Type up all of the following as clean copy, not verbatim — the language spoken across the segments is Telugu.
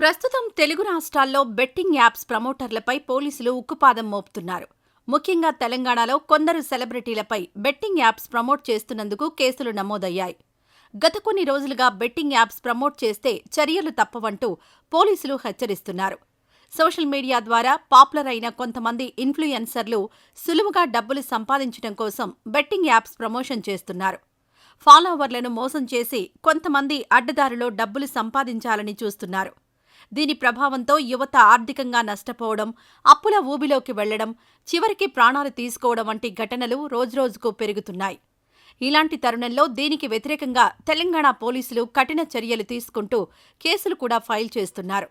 ప్రస్తుతం తెలుగు రాష్ట్రాల్లో బెట్టింగ్ యాప్స్ ప్రమోటర్లపై పోలీసులు ఉక్కుపాదం మోపుతున్నారు. ముఖ్యంగా తెలంగాణలో కొందరు సెలబ్రిటీలపై బెట్టింగ్ యాప్స్ ప్రమోట్ చేస్తున్నందుకు కేసులు నమోదయ్యాయి. గత కొన్ని రోజులుగా బెట్టింగ్ యాప్స్ ప్రమోట్ చేస్తే చర్యలు తప్పవంటూ పోలీసులు హెచ్చరిస్తున్నారు. సోషల్ మీడియా ద్వారా పాపులర్ అయిన కొంతమంది ఇన్ఫ్లుయెన్సర్లు సులువుగా డబ్బులు సంపాదించడం కోసం బెట్టింగ్ యాప్స్ ప్రమోషన్ చేస్తున్నారు. ఫాలోవర్లను మోసం చేసి కొంతమంది అడ్డదారిలో డబ్బులు సంపాదించాలని చూస్తున్నారు. దీని ప్రభావంతో యువత ఆర్థికంగా నష్టపోవడం, అప్పుల ఊబిలోకి వెళ్లడం, చివరికి ప్రాణాలు తీసుకోవడం వంటి ఘటనలు రోజురోజుకు పెరుగుతున్నాయి. ఇలాంటి తరుణంలో దీనికి వ్యతిరేకంగా తెలంగాణ పోలీసులు కఠిన చర్యలు తీసుకుంటూ కేసులు కూడా ఫైల్ చేస్తున్నారు.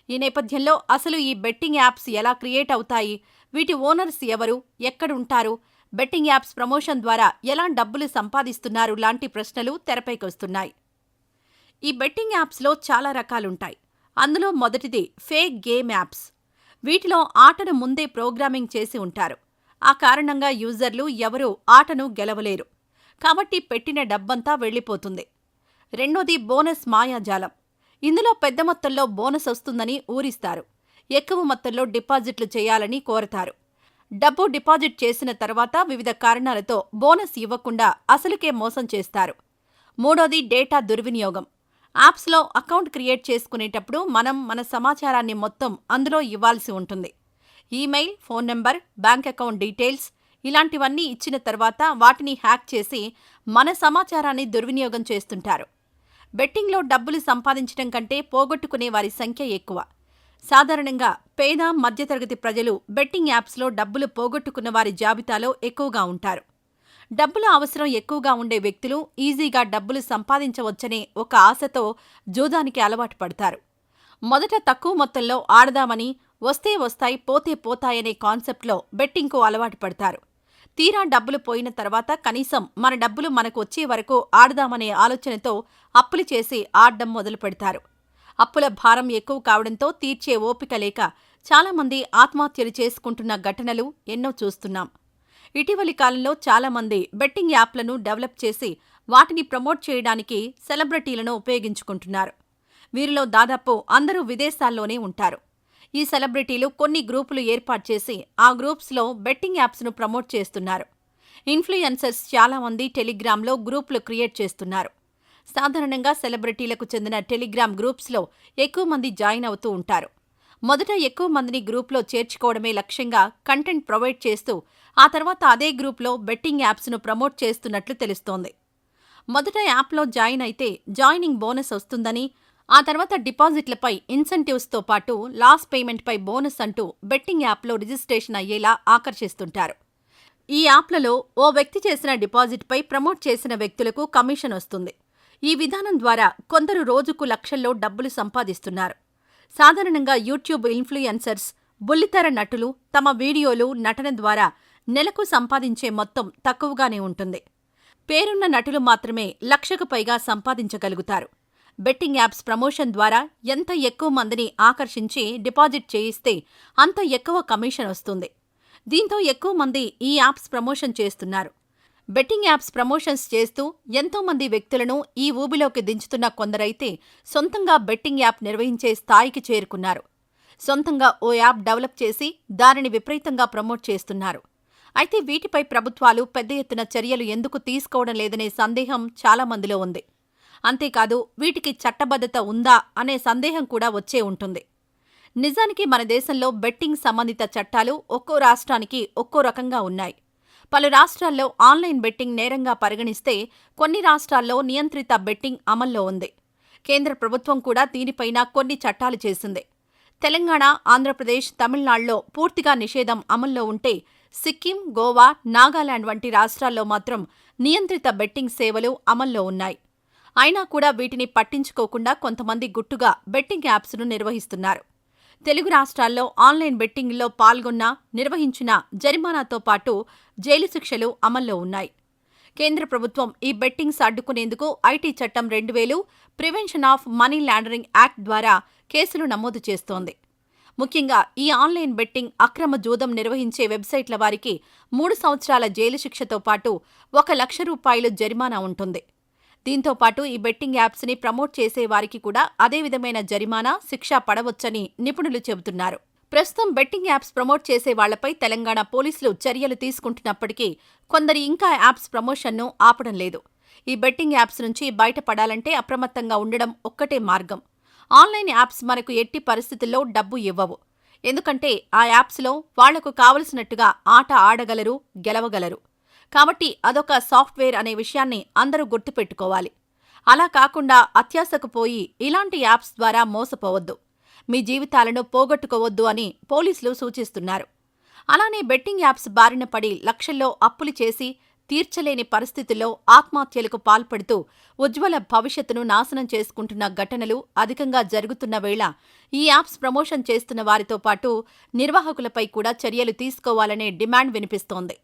ఈ నేపథ్యంలో అసలు ఈ బెట్టింగ్ యాప్స్ ఎలా క్రియేట్ అవుతాయి, వీటి ఓనర్స్ ఎవరు, ఎక్కడుంటారు, బెట్టింగ్ యాప్స్ ప్రమోషన్ ద్వారా ఎలా డబ్బులు సంపాదిస్తున్నారు లాంటి ప్రశ్నలు తెరపైకొస్తున్నాయి. ఈ బెట్టింగ్ యాప్స్లో చాలా రకాలుంటాయి. అందులో మొదటిది ఫేక్ గేమ్ యాప్స్. వీటిలో ఆటను ముందే ప్రోగ్రామింగ్ చేసి ఉంటారు. ఆ కారణంగా యూజర్లు ఎవరూ ఆటను గెలవలేరు. కాబట్టి పెట్టిన డబ్బంతా వెళ్లిపోతుంది. రెండోది బోనస్ మాయాజాలం. ఇందులో పెద్ద మొత్తంలో బోనస్ వస్తుందని ఊరిస్తారు. ఎక్కువ మొత్తంలో డిపాజిట్లు చేయాలని కోరతారు. డబ్బు డిపాజిట్ చేసిన తర్వాత వివిధ కారణాలతో బోనస్ ఇవ్వకుండా అసలుకే మోసం చేస్తారు. మూడోది డేటా దుర్వినియోగం. యాప్స్లో అకౌంట్ క్రియేట్ చేసుకునేటప్పుడు మన సమాచారాన్ని మొత్తం అందులో ఇవ్వాల్సి ఉంటుంది. Email, phone number, bank account details ఇలాంటివన్నీ ఇచ్చిన తర్వాత వాటిని హ్యాక్ చేసి మన సమాచారాన్ని దుర్వినియోగం చేస్తుంటారు. బెట్టింగ్లో డబ్బులు సంపాదించడం కంటే పోగొట్టుకునే వారి సంఖ్య ఎక్కువ. సాధారణంగా పేద, మధ్యతరగతి ప్రజలు బెట్టింగ్ యాప్స్లో డబ్బులు పోగొట్టుకున్న వారి జాబితాలో ఎక్కువగా ఉంటారు. డబ్బుల అవసరం ఎక్కువగా ఉండే వ్యక్తులు ఈజీగా డబ్బులు సంపాదించవచ్చనే ఒక ఆశతో జూదానికి అలవాటు పడతారు. మొదట తక్కువ మొత్తంలో ఆడదామని, వస్తే వస్తాయి పోతే పోతాయనే కాన్సెప్ట్లో బెట్టింగ్కు అలవాటు పడతారు. తీరా డబ్బులు పోయిన తర్వాత కనీసం మన డబ్బులు మనకు వచ్చే వరకు ఆడదామనే ఆలోచనతో అప్పులు చేసి ఆడడం మొదలు పెడతారు. అప్పుల భారం ఎక్కువ కావడంతో తీర్చే ఓపిక లేక చాలామంది ఆత్మహత్యలు చేసుకుంటున్న ఘటనలు ఎన్నో చూస్తున్నాం. ఇటీవలి కాలంలో చాలామంది బెట్టింగ్ యాప్లను డెవలప్ చేసి వాటిని ప్రమోట్ చేయడానికి సెలబ్రిటీలను ఉపయోగించుకుంటున్నారు. వీరిలో దాదాపు అందరూ విదేశాల్లోనే ఉంటారు. ఈ సెలబ్రిటీలు కొన్ని గ్రూపులు ఏర్పాటు చేసి ఆ గ్రూప్స్లో బెట్టింగ్ యాప్స్ను ప్రమోట్ చేస్తున్నారు. ఇన్ఫ్లుయెన్సర్స్ చాలామంది టెలిగ్రామ్లో గ్రూపులు క్రియేట్ చేస్తున్నారు. సాధారణంగా సెలబ్రిటీలకు చెందిన టెలిగ్రామ్ గ్రూప్స్లో ఎక్కువ మంది జాయిన్ అవుతూ ఉంటారు. మొదట ఎక్కువ మందిని గ్రూప్లో చేర్చుకోవడమే లక్ష్యంగా కంటెంట్ ప్రొవైడ్ చేస్తూ ఆ తర్వాత అదే గ్రూప్లో బెట్టింగ్ యాప్స్ను ప్రమోట్ చేస్తున్నట్లు తెలుస్తోంది. మొదట యాప్లో జాయిన్ అయితే జాయినింగ్ బోనస్ వస్తుందని, ఆ తర్వాత డిపాజిట్లపై ఇన్సెంటివ్స్తో పాటు లాస్ పేమెంట్పై బోనస్ అంటూ బెట్టింగ్ యాప్లో రిజిస్ట్రేషన్ అయ్యేలా ఆకర్షిస్తుంటారు. ఈ యాప్లలో ఓ వ్యక్తి చేసిన డిపాజిట్పై ప్రమోట్ చేసిన వ్యక్తులకు కమిషన్ వస్తుంది. ఈ విధానం ద్వారా కొందరు రోజుకు లక్షల్లో డబ్బులు సంపాదిస్తున్నారు. సాధారణంగా యూట్యూబ్ ఇన్ఫ్లుయెన్సర్స్, బుల్లితెర నటులు తమ వీడియోలు, నటన ద్వారా నెలకు సంపాదించే మొత్తం తక్కువగానే ఉంటుంది. పేరున్న నటులు మాత్రమే లక్షకు పైగా సంపాదించగలుగుతారు. బెట్టింగ్ యాప్స్ ప్రమోషన్ ద్వారా ఎంత ఎక్కువ మందిని ఆకర్షించి డిపాజిట్ చేయిస్తే అంత ఎక్కువ కమిషన్ వస్తుంది. దీంతో ఎక్కువ మంది ఈ యాప్స్ ప్రమోషన్ చేస్తున్నారు. బెట్టింగ్ యాప్స్ ప్రమోషన్స్ చేస్తూ ఎంతోమంది వ్యక్తులను ఈ ఊబిలోకి దించుతున్న కొందరైతే సొంతంగా బెట్టింగ్ యాప్ నిర్వహించే స్థాయికి చేరుకున్నారు. సొంతంగా ఓ యాప్ డెవలప్ చేసి దానిని విపరీతంగా ప్రమోట్ చేస్తున్నారు. అయితే వీటిపై ప్రభుత్వాలు పెద్ద ఎత్తున చర్యలు ఎందుకు తీసుకోవడం లేదనే సందేహం చాలామందిలో ఉంది. అంతేకాదు వీటికి చట్టబద్ధత ఉందా అనే సందేహం కూడా వచ్చే ఉంటుంది. నిజానికి మన దేశంలో బెట్టింగ్ సంబంధిత చట్టాలు ఒక్కో రాష్ట్రానికి ఒక్కో రకంగా ఉన్నాయి. పలు రాష్ట్రాల్లో ఆన్లైన్ బెట్టింగ్ నేరంగా పరిగణిస్తే కొన్ని రాష్ట్రాల్లో నియంత్రిత బెట్టింగ్ అమల్లో ఉంది. కేంద్ర ప్రభుత్వం కూడా దీనిపైన కొన్ని చట్టాలు చేసింది. తెలంగాణ, ఆంధ్రప్రదేశ్, తమిళనాడులో పూర్తిగా నిషేధం అమల్లో ఉంటే సిక్కిం, గోవా, నాగాలాండ్ వంటి రాష్ట్రాల్లో మాత్రం నియంత్రిత బెట్టింగ్ సేవలు అమల్లో ఉన్నాయి. అయినా కూడా వీటిని పట్టించుకోకుండా కొంతమంది గుట్టుగా బెట్టింగ్ యాప్స్ను నిర్వహిస్తున్నారు. తెలుగు రాష్ట్రాల్లో ఆన్లైన్ బెట్టింగ్లో పాల్గొన్న, నిర్వహించిన జరిమానాతో పాటు జైలు శిక్షలు అమల్లో ఉన్నాయి. కేంద్ర ప్రభుత్వం ఈ బెట్టింగ్స్ అడ్డుకునేందుకు ఐటీ చట్టం 2000, prevention of money laundering act ద్వారా కేసులు నమోదు చేస్తోంది. ముఖ్యంగా ఈ ఆన్లైన్ బెట్టింగ్, అక్రమ జూదం నిర్వహించే వెబ్సైట్ల వారికి 3 సంవత్సరాల జైలు శిక్షతో పాటు 1 లక్ష రూపాయలు జరిమానా ఉంటుంది. దీంతో పాటు ఈ బెట్టింగ్ యాప్స్ని ప్రమోట్ చేసే వారికి కూడా అదే విధమైన జరిమానా, శిక్ష పడవచ్చని నిపుణులు చెబుతున్నారు. ప్రస్తుతం బెట్టింగ్ యాప్స్ ప్రమోట్ చేసే వాళ్లపై తెలంగాణ పోలీసులు చర్యలు తీసుకుంటున్నప్పటికీ కొందరు ఇంకా యాప్స్ ప్రమోషన్ను ఆపడం లేదు. ఈ బెట్టింగ్ యాప్స్ నుంచి బయటపడాలంటే అప్రమత్తంగా ఉండడం ఒక్కటే మార్గం. ఆన్లైన్ యాప్స్ మనకు ఎట్టి పరిస్థితుల్లో డబ్బు ఇవ్వవు. ఎందుకంటే ఆ యాప్స్లో వాళ్లకు కావలసినట్టుగా ఆట ఆడగలరు, గెలవగలరు. కాబట్టి అదొక సాఫ్ట్వేర్ అనే విషయాన్ని అందరూ గుర్తుపెట్టుకోవాలి. అలా కాకుండా అత్యాశకు పోయి ఇలాంటి యాప్స్ ద్వారా మోసపోవద్దు. మీ జీవితాలను పోగొట్టుకోవద్దు అని పోలీసులు సూచిస్తున్నారు. అలానే బెట్టింగ్ యాప్స్ బారిన పడి లక్షల్లో అప్పులు చేసి తీర్చలేని పరిస్థితుల్లో ఆత్మహత్యలకు పాల్పడుతూ ఉజ్వల భవిష్యత్తును నాశనం చేసుకుంటున్న ఘటనలు అధికంగా జరుగుతున్న వేళ ఈ యాప్స్ ప్రమోషన్ చేస్తున్న వారితో పాటు నిర్వాహకులపై కూడా చర్యలు తీసుకోవాలనే డిమాండ్ వినిపిస్తోంది.